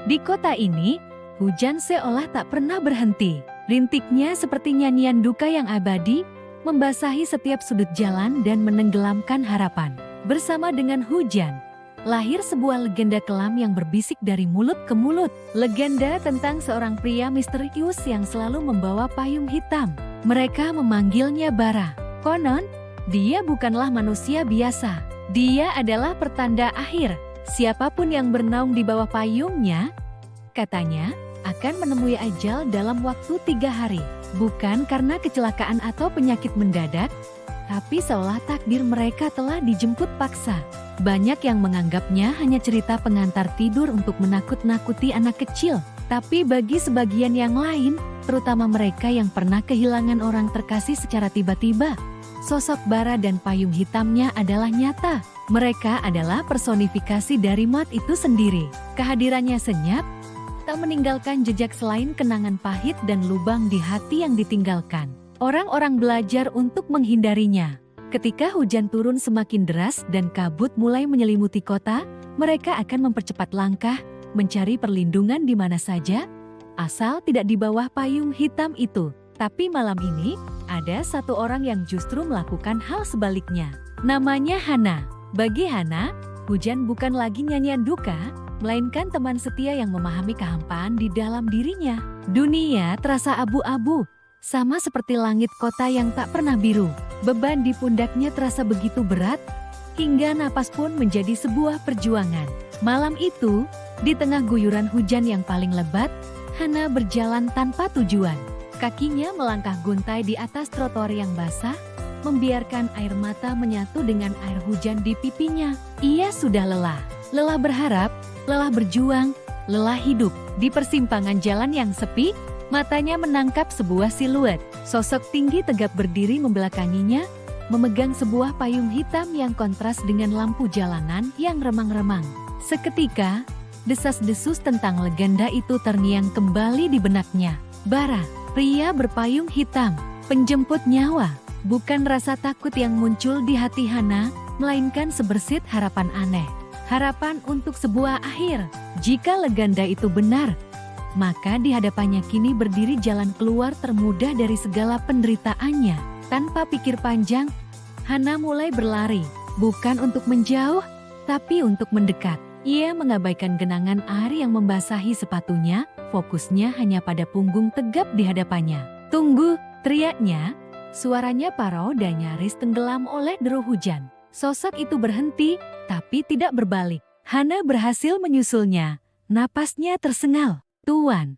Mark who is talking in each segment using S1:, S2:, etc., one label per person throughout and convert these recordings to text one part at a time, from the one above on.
S1: Di kota ini, hujan seolah tak pernah berhenti. Rintiknya seperti nyanyian duka yang abadi, membasahi setiap sudut jalan dan menenggelamkan harapan. Bersama dengan hujan, lahir sebuah legenda kelam yang berbisik dari mulut ke mulut. Legenda tentang seorang pria misterius yang selalu membawa payung hitam. Mereka memanggilnya Bara. Konon, dia bukanlah manusia biasa. Dia adalah pertanda akhir. Siapapun yang bernaung di bawah payungnya, katanya, akan menemui ajal dalam waktu 3 hari. Bukan karena kecelakaan atau penyakit mendadak, tapi seolah takdir mereka telah dijemput paksa. Banyak yang menganggapnya hanya cerita pengantar tidur untuk menakut-nakuti anak kecil. Tapi bagi sebagian yang lain, terutama mereka yang pernah kehilangan orang terkasih secara tiba-tiba, sosok Bara dan payung hitamnya adalah nyata. Mereka adalah personifikasi dari mat itu sendiri. Kehadirannya senyap, tak meninggalkan jejak selain kenangan pahit dan lubang di hati yang ditinggalkan. Orang-orang belajar untuk menghindarinya. Ketika hujan turun semakin deras dan kabut mulai menyelimuti kota, mereka akan mempercepat langkah, mencari perlindungan di mana saja, asal tidak di bawah payung hitam itu. Tapi malam ini, ada satu orang yang justru melakukan hal sebaliknya. Namanya Hana. Bagi Hana, hujan bukan lagi nyanyian duka, melainkan teman setia yang memahami kehampaan di dalam dirinya. Dunia terasa abu-abu, sama seperti langit kota yang tak pernah biru. Beban di pundaknya terasa begitu berat, hingga napas pun menjadi sebuah perjuangan. Malam itu, di tengah guyuran hujan yang paling lebat, Hana berjalan tanpa tujuan. Kakinya melangkah guntai di atas trotoar yang basah, membiarkan air mata menyatu dengan air hujan di pipinya. Ia sudah lelah. Lelah berharap, lelah berjuang, lelah hidup. Di persimpangan jalan yang sepi, matanya menangkap sebuah siluet. Sosok tinggi tegap berdiri membelakanginya, memegang sebuah payung hitam yang kontras dengan lampu jalanan yang remang-remang. Seketika, desas-desus tentang legenda itu terngiang kembali di benaknya. Bara, pria berpayung hitam, penjemput nyawa. Bukan rasa takut yang muncul di hati Hana, melainkan sebersit harapan aneh. Harapan untuk sebuah akhir. Jika legenda itu benar, maka di hadapannya kini berdiri jalan keluar termudah dari segala penderitaannya. Tanpa pikir panjang, Hana mulai berlari. Bukan untuk menjauh, tapi untuk mendekat. Ia mengabaikan genangan air yang membasahi sepatunya, fokusnya hanya pada punggung tegap di hadapannya. "Tunggu!" teriaknya. Suaranya parau dan nyaris tenggelam oleh deru hujan. Sosok itu berhenti, tapi tidak berbalik. Hana berhasil menyusulnya. Napasnya tersengal. "Tuan,"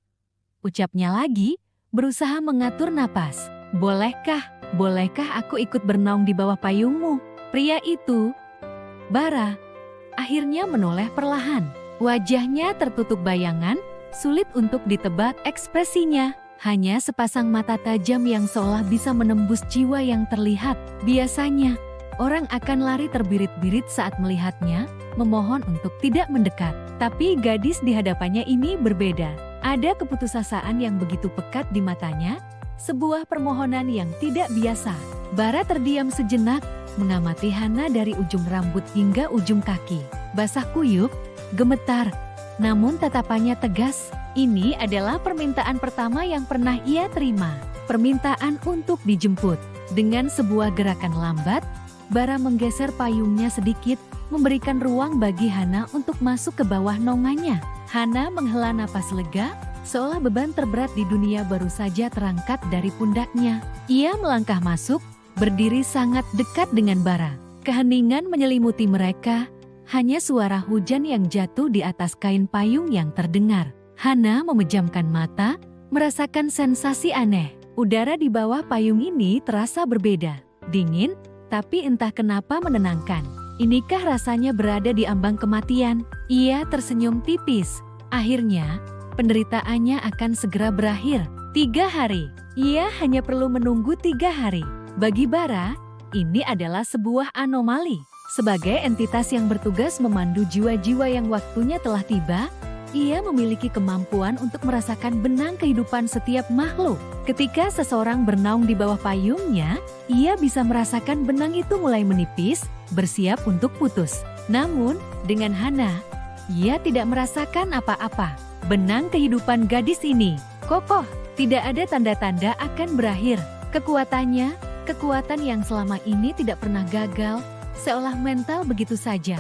S1: ucapnya lagi, berusaha mengatur napas. Bolehkah aku ikut bernaung di bawah payungmu?" Pria itu, Bara, akhirnya menoleh perlahan. Wajahnya tertutup bayangan, sulit untuk ditebak ekspresinya. Hanya sepasang mata tajam yang seolah bisa menembus jiwa yang terlihat. Biasanya, orang akan lari terbirit-birit saat melihatnya, memohon untuk tidak mendekat. Tapi gadis di hadapannya ini berbeda. Ada keputusasaan yang begitu pekat di matanya, sebuah permohonan yang tidak biasa. Bara terdiam sejenak, mengamati Hana dari ujung rambut hingga ujung kaki. Basah kuyup, gemetar, namun tatapannya tegas. Ini adalah permintaan pertama yang pernah ia terima. Permintaan untuk dijemput. Dengan sebuah gerakan lambat, Bara menggeser payungnya sedikit, memberikan ruang bagi Hana untuk masuk ke bawah naungannya. Hana menghela napas lega, seolah beban terberat di dunia baru saja terangkat dari pundaknya. Ia melangkah masuk, berdiri sangat dekat dengan Bara. Keheningan menyelimuti mereka, hanya suara hujan yang jatuh di atas kain payung yang terdengar. Hana memejamkan mata, merasakan sensasi aneh. Udara di bawah payung ini terasa berbeda. Dingin, tapi entah kenapa menenangkan. Inikah rasanya berada di ambang kematian? Ia tersenyum tipis. Akhirnya, penderitaannya akan segera berakhir. 3 hari. Ia hanya perlu menunggu 3 hari. Bagi Bara, ini adalah sebuah anomali. Sebagai entitas yang bertugas memandu jiwa-jiwa yang waktunya telah tiba, ia memiliki kemampuan untuk merasakan benang kehidupan setiap makhluk. Ketika seseorang bernaung di bawah payungnya, ia bisa merasakan benang itu mulai menipis, bersiap untuk putus. Namun, dengan Hana, ia tidak merasakan apa-apa. Benang kehidupan gadis ini kokoh, tidak ada tanda-tanda akan berakhir. Kekuatannya, kekuatan yang selama ini tidak pernah gagal, seolah mental begitu saja.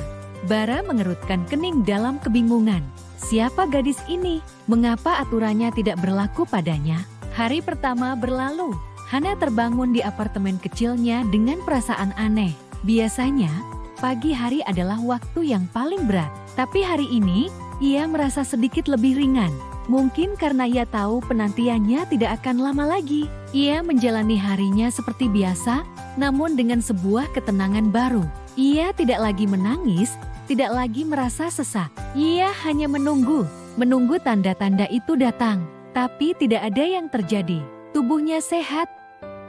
S1: Bara mengerutkan kening dalam kebingungan. Siapa gadis ini? Mengapa aturannya tidak berlaku padanya? Hari pertama berlalu. Hana terbangun di apartemen kecilnya dengan perasaan aneh. Biasanya, pagi hari adalah waktu yang paling berat. Tapi hari ini, ia merasa sedikit lebih ringan. Mungkin karena ia tahu penantiannya tidak akan lama lagi. Ia menjalani harinya seperti biasa, namun dengan sebuah ketenangan baru. Ia tidak lagi menangis, tidak lagi merasa sesak. Ia hanya menunggu tanda-tanda itu datang. Tapi tidak ada yang terjadi. Tubuhnya sehat,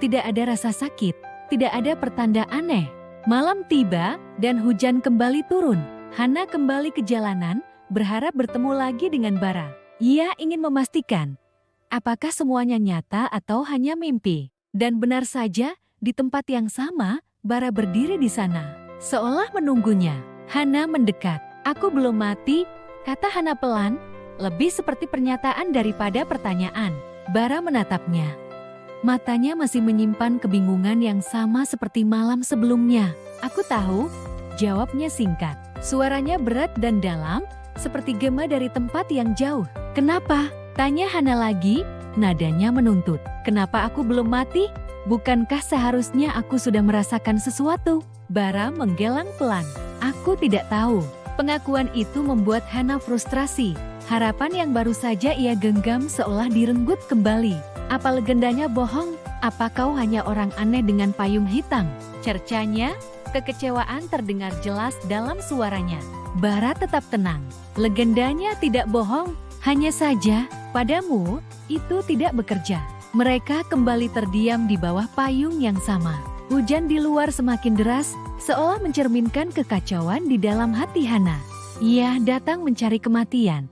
S1: tidak ada rasa sakit, tidak ada pertanda aneh. Malam tiba dan hujan kembali turun. Hana kembali ke jalanan, berharap bertemu lagi dengan Bara. Ia ingin memastikan apakah semuanya nyata atau hanya mimpi. Dan benar saja, di tempat yang sama, Bara berdiri di sana, seolah menunggunya. Hana mendekat. "Aku belum mati," kata Hana pelan, lebih seperti pernyataan daripada pertanyaan. Bara menatapnya. Matanya masih menyimpan kebingungan yang sama seperti malam sebelumnya. "Aku tahu," jawabnya singkat. Suaranya berat dan dalam, seperti gema dari tempat yang jauh. "Kenapa?" tanya Hana lagi, nadanya menuntut. "Kenapa aku belum mati? Bukankah seharusnya aku sudah merasakan sesuatu?" Bara menggelang pelan. "Aku tidak tahu." Pengakuan itu membuat Hana frustrasi. Harapan yang baru saja ia genggam seolah direnggut kembali. "Apa legendanya bohong? Apa kau hanya orang aneh dengan payung hitam?" Cercanya, kekecewaan terdengar jelas dalam suaranya. Bara tetap tenang. "Legendanya tidak bohong, hanya saja, padamu, itu tidak bekerja." Mereka kembali terdiam di bawah payung yang sama. Hujan di luar semakin deras, seolah mencerminkan kekacauan di dalam hati Hana. Ia datang mencari kematian.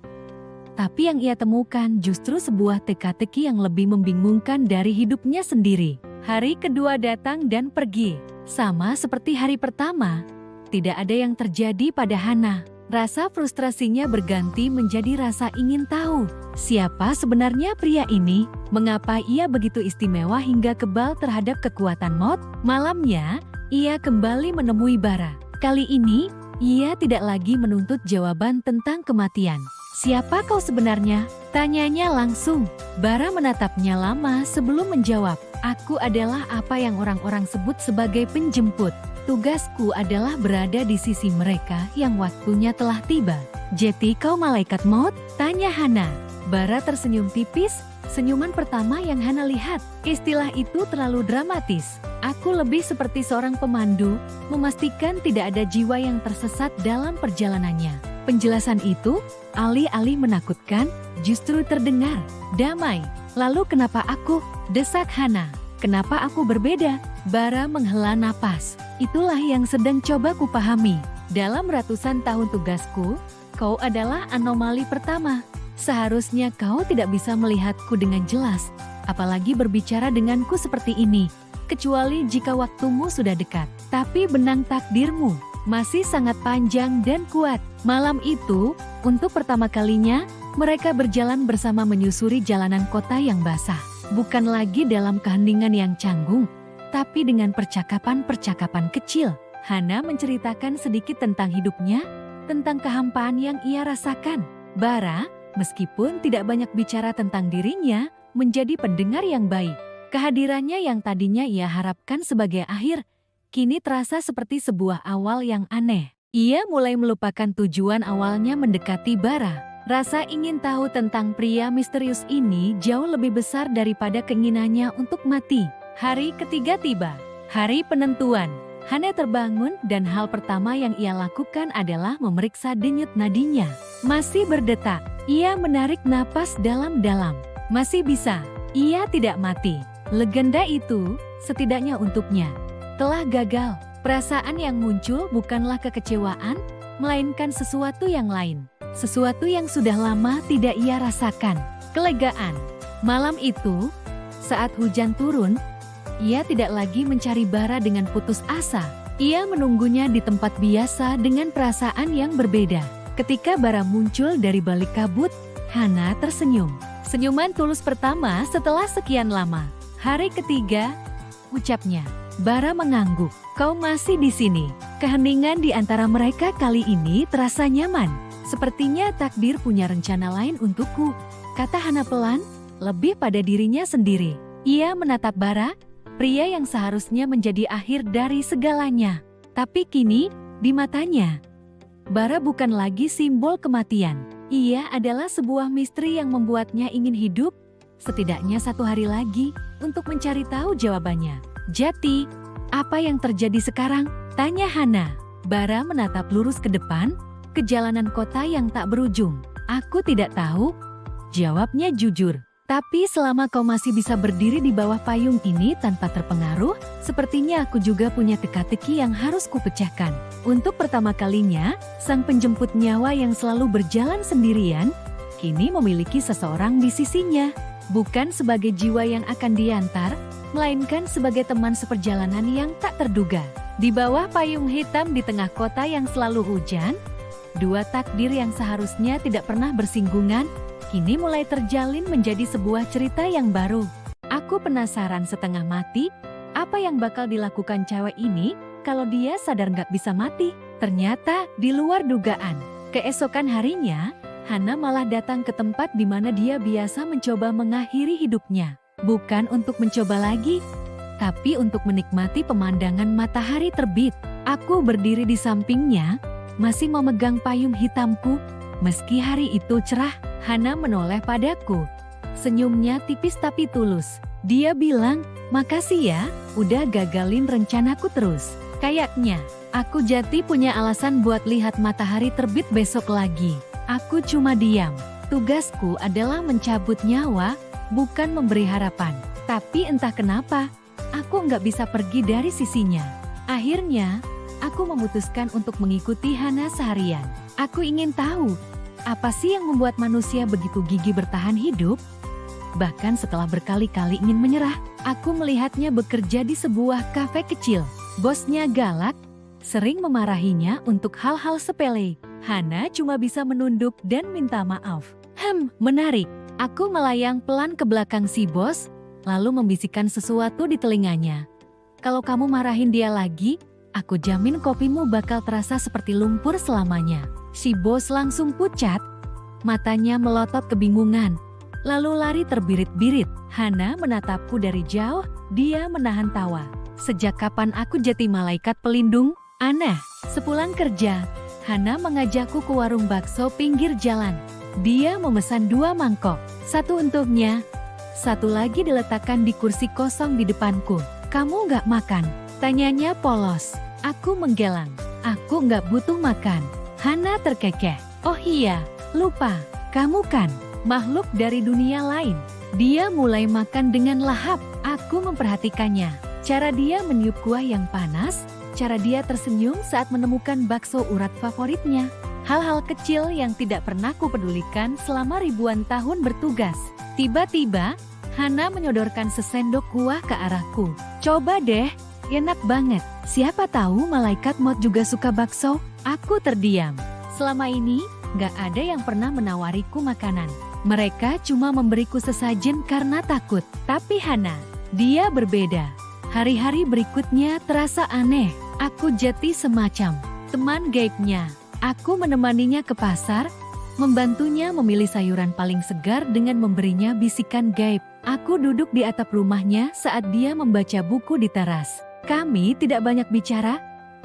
S1: Tapi yang ia temukan justru sebuah teka-teki yang lebih membingungkan dari hidupnya sendiri. Hari kedua datang dan pergi. Sama seperti hari pertama, tidak ada yang terjadi pada Hana. Rasa frustrasinya berganti menjadi rasa ingin tahu. Siapa sebenarnya pria ini? Mengapa ia begitu istimewa hingga kebal terhadap kekuatan maut? Malamnya, ia kembali menemui Bara. Kali ini, ia tidak lagi menuntut jawaban tentang kematian. "Siapa kau sebenarnya?" tanyanya langsung. Bara menatapnya lama sebelum menjawab. "Aku adalah apa yang orang-orang sebut sebagai penjemput. Tugasku adalah berada di sisi mereka yang waktunya telah tiba." "Jadi kau malaikat maut?" tanya Hana. Bara tersenyum tipis, senyuman pertama yang Hana lihat. Istilah itu terlalu dramatis. "Aku lebih seperti seorang pemandu, memastikan tidak ada jiwa yang tersesat dalam perjalanannya." Penjelasan itu, alih-alih menakutkan, justru terdengar damai. "Lalu kenapa aku?" desak Hana. "Kenapa aku berbeda?" Bara menghela napas. "Itulah yang sedang coba kupahami. Dalam ratusan tahun tugasku, kau adalah anomali pertama. Seharusnya kau tidak bisa melihatku dengan jelas, apalagi berbicara denganku seperti ini, kecuali jika waktumu sudah dekat. Tapi benang takdirmu masih sangat panjang dan kuat." Malam itu, untuk pertama kalinya, mereka berjalan bersama menyusuri jalanan kota yang basah. Bukan lagi dalam keheningan yang canggung, tapi dengan percakapan-percakapan kecil. Hana menceritakan sedikit tentang hidupnya, tentang kehampaan yang ia rasakan. Bara, meskipun tidak banyak bicara tentang dirinya, menjadi pendengar yang baik. Kehadirannya yang tadinya ia harapkan sebagai akhir, kini terasa seperti sebuah awal yang aneh. Ia mulai melupakan tujuan awalnya mendekati Bara. Rasa ingin tahu tentang pria misterius ini jauh lebih besar daripada keinginannya untuk mati. Hari ketiga tiba, hari penentuan. Hana terbangun dan hal pertama yang ia lakukan adalah memeriksa denyut nadinya. Masih berdetak, ia menarik napas dalam-dalam. Masih bisa, ia tidak mati. Legenda itu, setidaknya untuknya, telah gagal. Perasaan yang muncul bukanlah kekecewaan, melainkan sesuatu yang lain. Sesuatu yang sudah lama tidak ia rasakan. Kelegaan. Malam itu, saat hujan turun, ia tidak lagi mencari Bara dengan putus asa. Ia menunggunya di tempat biasa dengan perasaan yang berbeda. Ketika Bara muncul dari balik kabut, Hana tersenyum. Senyuman tulus pertama setelah sekian lama. Hari ketiga, ucapnya. Bara mengangguk. Kau masih di sini. Keheningan di antara mereka kali ini terasa nyaman. Sepertinya takdir punya rencana lain untukku, kata Hana pelan, lebih pada dirinya sendiri. Ia menatap Bara, pria yang seharusnya menjadi akhir dari segalanya. Tapi kini, di matanya, Bara bukan lagi simbol kematian. Ia adalah sebuah misteri yang membuatnya ingin hidup, setidaknya 1 hari lagi, untuk mencari tahu jawabannya. Jati, apa yang terjadi sekarang? Tanya Hana. Bara menatap lurus ke depan, ke jalanan kota yang tak berujung. Aku tidak tahu, jawabnya jujur. Tapi selama kau masih bisa berdiri di bawah payung ini tanpa terpengaruh, sepertinya aku juga punya teka-teki yang harus kupecahkan. Untuk pertama kalinya, sang penjemput nyawa yang selalu berjalan sendirian, kini memiliki seseorang di sisinya. Bukan sebagai jiwa yang akan diantar, melainkan sebagai teman seperjalanan yang tak terduga. Di bawah payung hitam di tengah kota yang selalu hujan, 2 takdir yang seharusnya tidak pernah bersinggungan, kini mulai terjalin menjadi sebuah cerita yang baru. Aku penasaran setengah mati, apa yang bakal dilakukan cewek ini kalau dia sadar nggak bisa mati? Ternyata di luar dugaan. Keesokan harinya, Hana malah datang ke tempat di mana dia biasa mencoba mengakhiri hidupnya. Bukan untuk mencoba lagi, tapi untuk menikmati pemandangan matahari terbit. Aku berdiri di sampingnya, masih memegang payung hitamku. Meski hari itu cerah, Hana menoleh padaku. Senyumnya tipis tapi tulus. Dia bilang, makasih ya, udah gagalin rencanaku terus. Kayaknya, aku Jati punya alasan buat lihat matahari terbit besok lagi. Aku cuma diam. Tugasku adalah mencabut nyawa, bukan memberi harapan. Tapi entah kenapa, aku nggak bisa pergi dari sisinya. Akhirnya, aku memutuskan untuk mengikuti Hana seharian. Aku ingin tahu, apa sih yang membuat manusia begitu gigih bertahan hidup? Bahkan setelah berkali-kali ingin menyerah, aku melihatnya bekerja di sebuah kafe kecil. Bosnya galak, sering memarahinya untuk hal-hal sepele. Hana cuma bisa menunduk dan minta maaf. Menarik. Aku melayang pelan ke belakang si bos, lalu membisikkan sesuatu di telinganya. Kalau kamu marahin dia lagi, aku jamin kopimu bakal terasa seperti lumpur selamanya. Si bos langsung pucat, matanya melotot kebingungan, lalu lari terbirit-birit. Hana menatapku dari jauh, dia menahan tawa. Sejak kapan aku jadi malaikat pelindung? Aneh. Sepulang kerja, Hana mengajakku ke warung bakso pinggir jalan. Dia memesan 2 mangkok, 1 untuknya, 1 lagi diletakkan di kursi kosong di depanku. Kamu nggak makan? Tanyanya polos. Aku menggelang. Aku nggak butuh makan. Hana terkekeh. Oh iya, lupa. Kamu kan makhluk dari dunia lain. Dia mulai makan dengan lahap. Aku memperhatikannya. Cara dia meniup kuah yang panas, cara dia tersenyum saat menemukan bakso urat favoritnya. Hal-hal kecil yang tidak pernah kupedulikan selama ribuan tahun bertugas. Tiba-tiba, Hana menyodorkan sesendok kuah ke arahku. Coba deh, enak banget. Siapa tahu malaikat maut juga suka bakso? Aku terdiam. Selama ini, gak ada yang pernah menawariku makanan. Mereka cuma memberiku sesajen karena takut. Tapi Hana, dia berbeda. Hari-hari berikutnya terasa aneh. Aku jadi semacam teman gaibnya. Aku menemaninya ke pasar, membantunya memilih sayuran paling segar dengan memberinya bisikan gaib. Aku duduk di atap rumahnya saat dia membaca buku di teras. Kami tidak banyak bicara,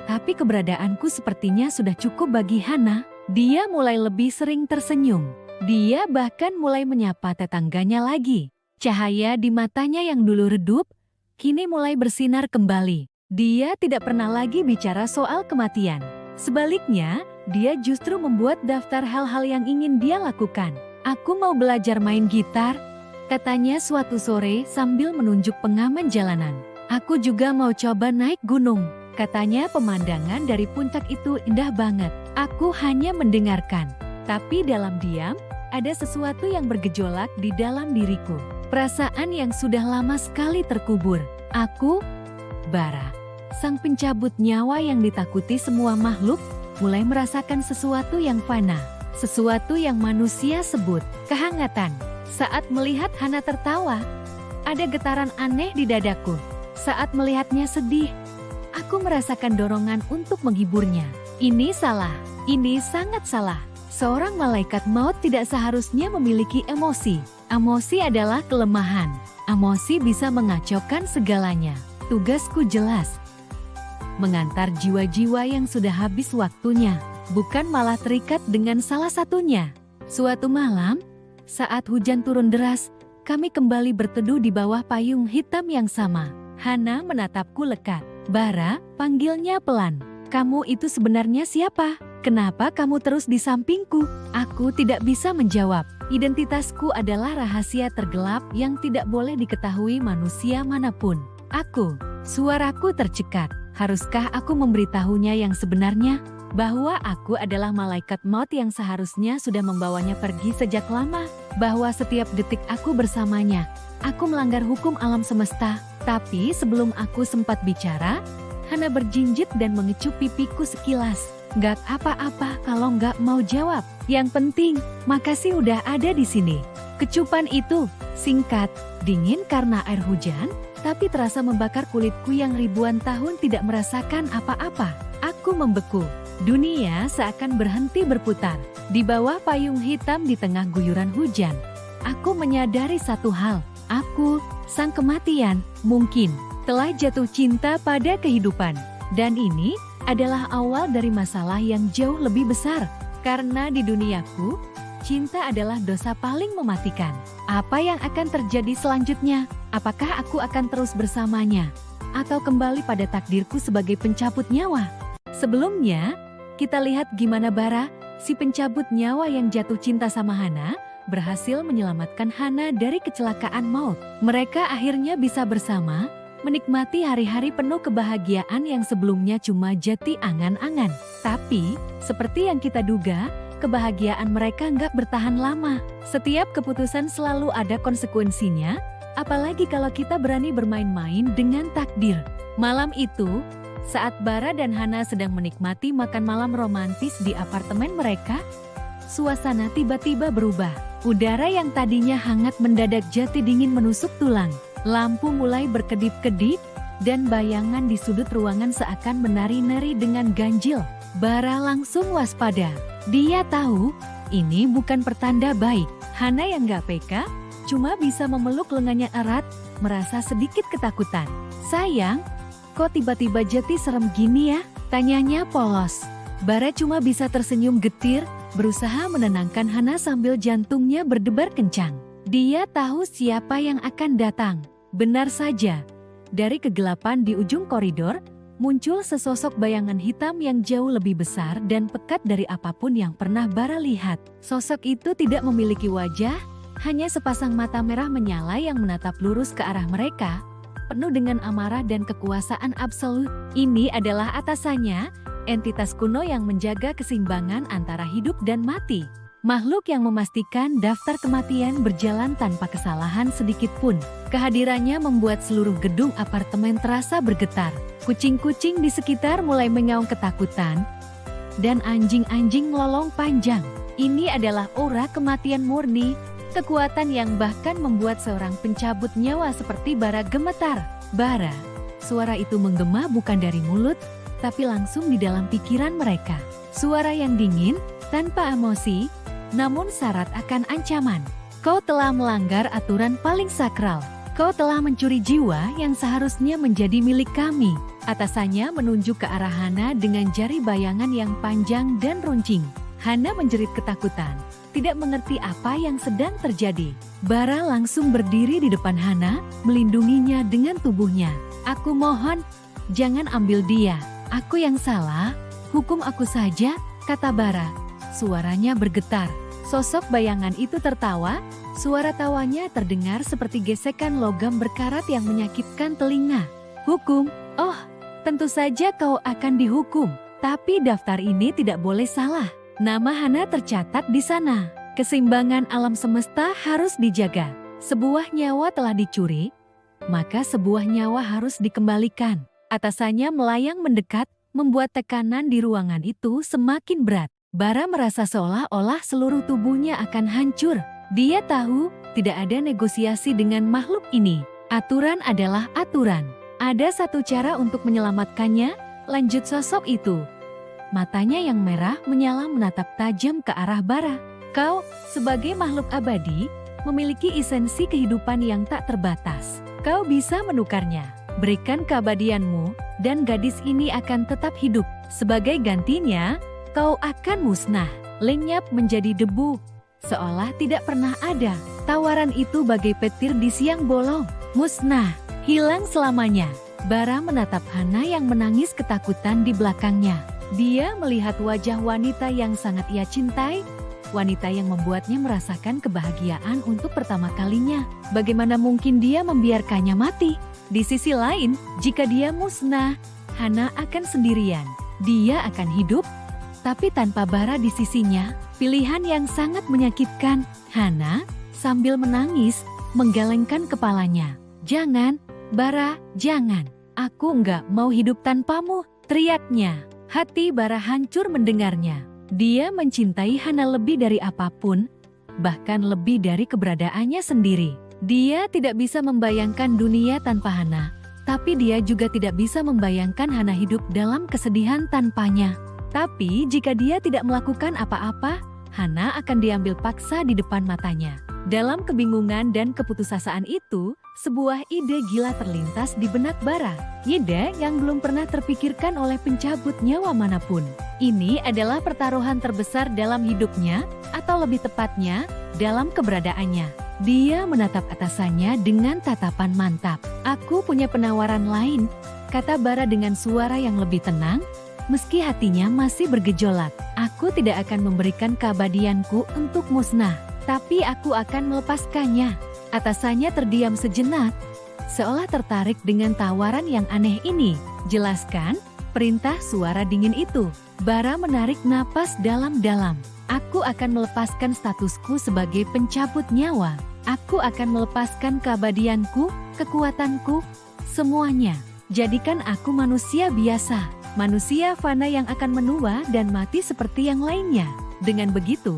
S1: tapi keberadaanku sepertinya sudah cukup bagi Hana. Dia mulai lebih sering tersenyum. Dia bahkan mulai menyapa tetangganya lagi. Cahaya di matanya yang dulu redup, kini mulai bersinar kembali. Dia tidak pernah lagi bicara soal kematian. Sebaliknya, dia justru membuat daftar hal-hal yang ingin dia lakukan. Aku mau belajar main gitar, katanya suatu sore sambil menunjuk pengamen jalanan. Aku juga mau coba naik gunung, katanya pemandangan dari puncak itu indah banget. Aku hanya mendengarkan, tapi dalam diam, ada sesuatu yang bergejolak di dalam diriku. Perasaan yang sudah lama sekali terkubur. Aku, Bara, sang pencabut nyawa yang ditakuti semua makhluk, mulai merasakan sesuatu yang fana, sesuatu yang manusia sebut kehangatan. Saat melihat Hana tertawa, ada getaran aneh di dadaku. Saat melihatnya sedih, aku merasakan dorongan untuk menghiburnya. Ini salah, ini sangat salah. Seorang malaikat maut tidak seharusnya memiliki emosi. Emosi adalah kelemahan. Emosi bisa mengacaukan segalanya. Tugasku jelas, mengantar jiwa-jiwa yang sudah habis waktunya, bukan malah terikat dengan salah satunya. Suatu malam, saat hujan turun deras, kami kembali berteduh di bawah payung hitam yang sama. Hana menatapku lekat. Bara, panggilnya pelan. Kamu itu sebenarnya siapa? Kenapa kamu terus di sampingku? Aku tidak bisa menjawab. Identitasku adalah rahasia tergelap yang tidak boleh diketahui manusia manapun. Suaraku tercekat. Haruskah aku memberitahunya yang sebenarnya? Bahwa aku adalah malaikat maut yang seharusnya sudah membawanya pergi sejak lama. Bahwa setiap detik aku bersamanya, aku melanggar hukum alam semesta. Tapi sebelum aku sempat bicara, Hana berjinjit dan mengecup pipiku sekilas. Gak apa-apa kalau gak mau jawab. Yang penting, makasih udah ada di sini. Kecupan itu singkat, dingin karena air hujan, tapi terasa membakar kulitku yang ribuan tahun tidak merasakan apa-apa. Aku membeku. Dunia seakan berhenti berputar. Di bawah payung hitam di tengah guyuran hujan, aku menyadari satu hal. Aku, sang kematian, mungkin telah jatuh cinta pada kehidupan. Dan ini adalah awal dari masalah yang jauh lebih besar. Karena di duniaku, cinta adalah dosa paling mematikan. Apa yang akan terjadi selanjutnya? Apakah aku akan terus bersamanya? Atau kembali pada takdirku sebagai pencabut nyawa? Sebelumnya, kita lihat gimana Bara, si pencabut nyawa yang jatuh cinta sama Hana, berhasil menyelamatkan Hana dari kecelakaan maut. Mereka akhirnya bisa bersama, menikmati hari-hari penuh kebahagiaan yang sebelumnya cuma jati angan-angan. Tapi, seperti yang kita duga, kebahagiaan mereka nggak bertahan lama. Setiap keputusan selalu ada konsekuensinya, apalagi kalau kita berani bermain-main dengan takdir. Malam itu, saat Bara dan Hana sedang menikmati makan malam romantis di apartemen mereka, suasana tiba-tiba berubah. Udara yang tadinya hangat mendadak jati dingin menusuk tulang. Lampu mulai berkedip-kedip, dan bayangan di sudut ruangan seakan menari-nari dengan ganjil. Bara langsung waspada. Dia tahu, ini bukan pertanda baik. Hana yang gak peka, cuma bisa memeluk lengannya erat, merasa sedikit ketakutan. Sayang, kok tiba-tiba jati serem gini ya? Tanyanya polos. Bara cuma bisa tersenyum getir, berusaha menenangkan Hana sambil jantungnya berdebar kencang. Dia tahu siapa yang akan datang. Benar saja, dari kegelapan di ujung koridor, muncul sesosok bayangan hitam yang jauh lebih besar dan pekat dari apapun yang pernah Bara lihat. Sosok itu tidak memiliki wajah, hanya sepasang mata merah menyala yang menatap lurus ke arah mereka, penuh dengan amarah dan kekuasaan absolut. Ini adalah atasannya, entitas kuno yang menjaga keseimbangan antara hidup dan mati. Makhluk yang memastikan daftar kematian berjalan tanpa kesalahan sedikit pun. Kehadirannya membuat seluruh gedung apartemen terasa bergetar. Kucing-kucing di sekitar mulai mengaum ketakutan, dan anjing-anjing melolong panjang. Ini adalah aura kematian murni, kekuatan yang bahkan membuat seorang pencabut nyawa seperti Bara gemetar. Bara, suara itu menggema bukan dari mulut, tapi langsung di dalam pikiran mereka. Suara yang dingin, tanpa emosi, namun syarat akan ancaman. Kau telah melanggar aturan paling sakral. Kau telah mencuri jiwa yang seharusnya menjadi milik kami. Atasannya menunjuk ke arah Hana dengan jari bayangan yang panjang dan runcing. Hana menjerit ketakutan, tidak mengerti apa yang sedang terjadi. Bara langsung berdiri di depan Hana, melindunginya dengan tubuhnya. Aku mohon, jangan ambil dia. Aku yang salah, hukum aku saja, kata Bara. Suaranya bergetar. Sosok bayangan itu tertawa, suara tawanya terdengar seperti gesekan logam berkarat yang menyakitkan telinga. Hukum? Oh, tentu saja kau akan dihukum. Tapi daftar ini tidak boleh salah. Nama Hana tercatat di sana. Keseimbangan alam semesta harus dijaga. Sebuah nyawa telah dicuri, maka sebuah nyawa harus dikembalikan. Atasannya melayang mendekat, membuat tekanan di ruangan itu semakin berat. Bara merasa seolah-olah seluruh tubuhnya akan hancur. Dia tahu tidak ada negosiasi dengan makhluk ini. Aturan adalah aturan. Ada satu cara untuk menyelamatkannya, lanjut sosok itu. Matanya yang merah menyala menatap tajam ke arah bara. Kau, sebagai makhluk abadi, memiliki esensi kehidupan yang tak terbatas. Kau bisa menukarnya. Berikan keabadianmu, dan gadis ini akan tetap hidup. Sebagai gantinya, kau akan musnah, lenyap menjadi debu, seolah tidak pernah ada. Tawaran itu bagai petir di siang bolong. Musnah, hilang selamanya. Bara menatap Hana yang menangis ketakutan di belakangnya. Dia melihat wajah wanita yang sangat ia cintai, wanita yang membuatnya merasakan kebahagiaan untuk pertama kalinya. Bagaimana mungkin dia membiarkannya mati? Di sisi lain, jika dia musnah, Hana akan sendirian. Dia akan hidup, tapi tanpa Bara di sisinya, pilihan yang sangat menyakitkan. Hana, sambil menangis, menggelengkan kepalanya. Jangan, Bara, jangan. Aku enggak mau hidup tanpamu, teriaknya. Hati Bara hancur mendengarnya. Dia mencintai Hana lebih dari apapun, bahkan lebih dari keberadaannya sendiri. Dia tidak bisa membayangkan dunia tanpa Hana, tapi dia juga tidak bisa membayangkan Hana hidup dalam kesedihan tanpanya. Tapi jika dia tidak melakukan apa-apa, Hana akan diambil paksa di depan matanya. Dalam kebingungan dan keputusasaan itu, sebuah ide gila terlintas di benak Bara. Ide yang belum pernah terpikirkan oleh pencabut nyawa manapun. Ini adalah pertaruhan terbesar dalam hidupnya, atau lebih tepatnya, dalam keberadaannya. Dia menatap atasannya dengan tatapan mantap. Aku punya penawaran lain, kata Bara dengan suara yang lebih tenang, meski hatinya masih bergejolak. Aku tidak akan memberikan keabadianku untuk musnah, tapi aku akan melepaskannya. Atasannya terdiam sejenak, seolah tertarik dengan tawaran yang aneh ini. Jelaskan, perintah suara dingin itu. Bara menarik napas dalam-dalam. Aku akan melepaskan statusku sebagai pencabut nyawa. Aku akan melepaskan keabadianku, kekuatanku, semuanya. Jadikan aku manusia biasa, manusia fana yang akan menua dan mati seperti yang lainnya. Dengan begitu,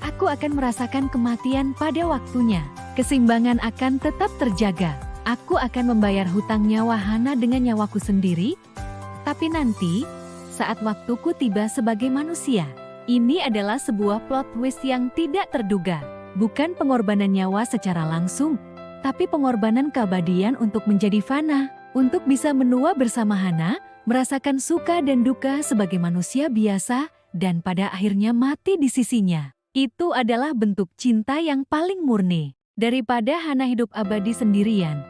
S1: aku akan merasakan kematian pada waktunya. Keseimbangan akan tetap terjaga. Aku akan membayar hutang nyawa Hana dengan nyawaku sendiri. Tapi nanti, saat waktuku tiba sebagai manusia. Ini adalah sebuah plot twist yang tidak terduga. Bukan pengorbanan nyawa secara langsung, tapi pengorbanan keabadian untuk menjadi fana. Untuk bisa menua bersama Hana, merasakan suka dan duka sebagai manusia biasa, dan pada akhirnya mati di sisinya. Itu adalah bentuk cinta yang paling murni. Daripada Hana hidup abadi sendirian,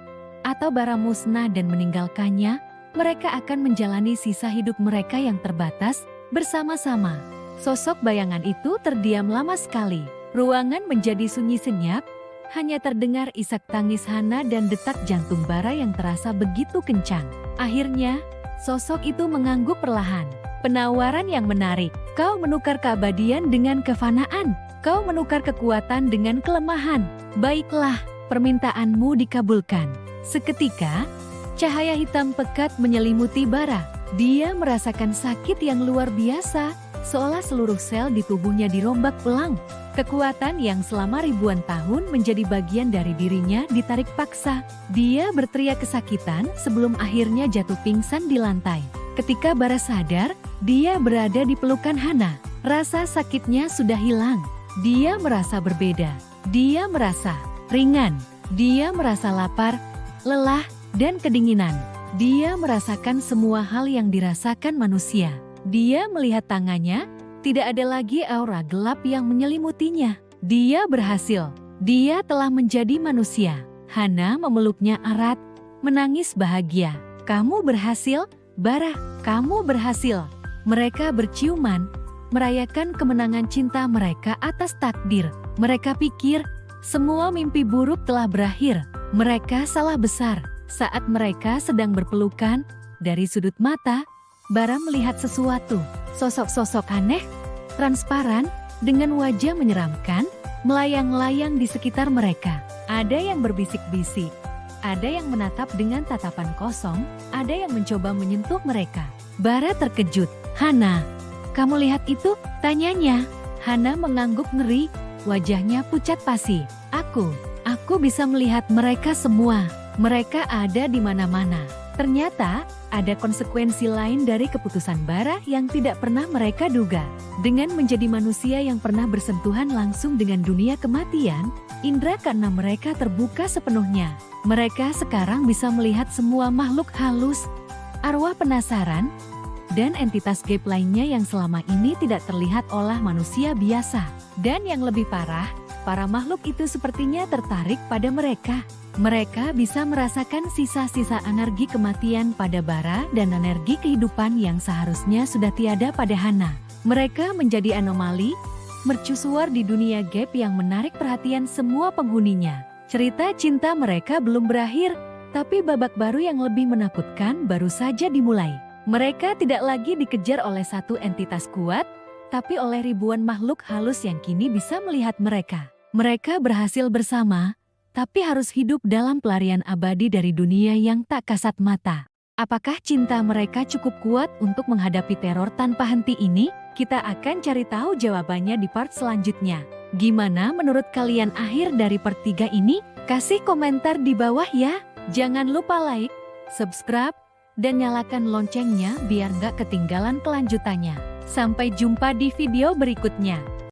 S1: atau Bara musnah dan meninggalkannya, mereka akan menjalani sisa hidup mereka yang terbatas, bersama-sama. Sosok bayangan itu terdiam lama sekali. Ruangan menjadi sunyi senyap, hanya terdengar isak tangis Hana dan detak jantung Bara yang terasa begitu kencang. Akhirnya, sosok itu mengangguk perlahan. Penawaran yang menarik. Kau menukar keabadian dengan kefanaan. Kau menukar kekuatan dengan kelemahan. Baiklah, permintaanmu dikabulkan. Seketika, cahaya hitam pekat menyelimuti Bara. Dia merasakan sakit yang luar biasa, seolah seluruh sel di tubuhnya dirombak pelang. Kekuatan yang selama ribuan tahun menjadi bagian dari dirinya ditarik paksa. Dia berteriak kesakitan sebelum akhirnya jatuh pingsan di lantai. Ketika Bara sadar, dia berada di pelukan Hana. Rasa sakitnya sudah hilang. Dia merasa berbeda. Dia merasa ringan. Dia merasa lapar, lelah, dan kedinginan. Dia merasakan semua hal yang dirasakan manusia. Dia melihat tangannya, tidak ada lagi aura gelap yang menyelimutinya. Dia berhasil. Dia telah menjadi manusia. Hana memeluknya erat, menangis bahagia. Kamu berhasil, Bara, kamu berhasil. Mereka berciuman, merayakan kemenangan cinta mereka atas takdir. Mereka pikir, semua mimpi buruk telah berakhir. Mereka salah besar. Saat mereka sedang berpelukan, dari sudut mata, Bara melihat sesuatu. Sosok-sosok aneh, transparan, dengan wajah menyeramkan, melayang-layang di sekitar mereka. Ada yang berbisik-bisik. Ada yang menatap dengan tatapan kosong, ada yang mencoba menyentuh mereka. Bara terkejut. "Hana, kamu lihat itu?" tanyanya. Hana mengangguk ngeri, wajahnya pucat pasi. Aku bisa melihat mereka semua. Mereka ada di mana-mana." Ternyata, ada konsekuensi lain dari keputusan Bara yang tidak pernah mereka duga. Dengan menjadi manusia yang pernah bersentuhan langsung dengan dunia kematian, indera keenam mereka terbuka sepenuhnya. Mereka sekarang bisa melihat semua makhluk halus, arwah penasaran, dan entitas gaib lainnya yang selama ini tidak terlihat oleh manusia biasa. Dan yang lebih parah, para makhluk itu sepertinya tertarik pada mereka. Mereka bisa merasakan sisa-sisa energi kematian pada Bara dan energi kehidupan yang seharusnya sudah tiada pada Hana. Mereka menjadi anomali, mercusuar di dunia gaib yang menarik perhatian semua penghuninya. Cerita cinta mereka belum berakhir, tapi babak baru yang lebih menakutkan baru saja dimulai. Mereka tidak lagi dikejar oleh satu entitas kuat, tapi oleh ribuan makhluk halus yang kini bisa melihat mereka. Mereka berhasil bersama, tapi harus hidup dalam pelarian abadi dari dunia yang tak kasat mata. Apakah cinta mereka cukup kuat untuk menghadapi teror tanpa henti ini? Kita akan cari tahu jawabannya di part selanjutnya. Gimana menurut kalian akhir dari part 3 ini? Kasih komentar di bawah ya. Jangan lupa like, subscribe, dan nyalakan loncengnya biar nggak ketinggalan kelanjutannya. Sampai jumpa di video berikutnya.